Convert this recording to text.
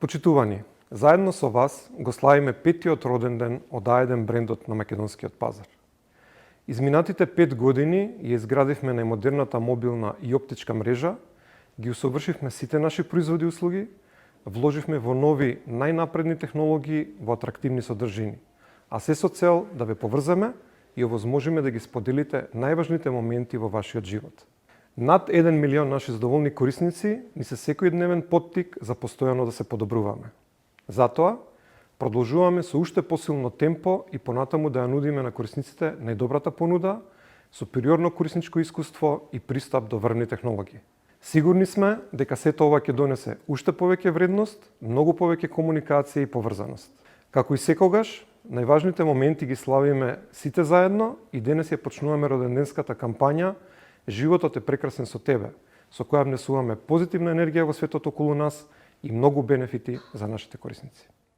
Почитувани, заедно со вас го славиме 5-тиот роден ден од А1 брендот на македонскиот пазар. Изминатите 5 години ја изградивме најмодерната мобилна и оптичка мрежа, ги усовршивме сите наши производи и услуги, вложивме во нови најнапредни технологии во атрактивни содржини, а се со цел да ве поврземе и овозможиме да ги споделите најважните моменти во вашиот живот. Над 1 милион наши задоволни корисници ни се секојдневен поттик за постојано да се подобруваме. Затоа, продолжуваме со уште посилно темпо и понатаму да ја нудиме на корисниците најдобрата понуда, супериорно корисничко искуство и пристап до врвни технологии. Сигурни сме дека сето ова ќе донесе уште повеќе вредност, многу повеќе комуникација и поврзаност. Како и секогаш, најважните моменти ги славиме сите заедно и денес ја почнуваме роденденската кампања "Животот е прекрасен со тебе", со која внесуваме позитивна енергија во светот околу нас и многу бенефити за нашите корисници.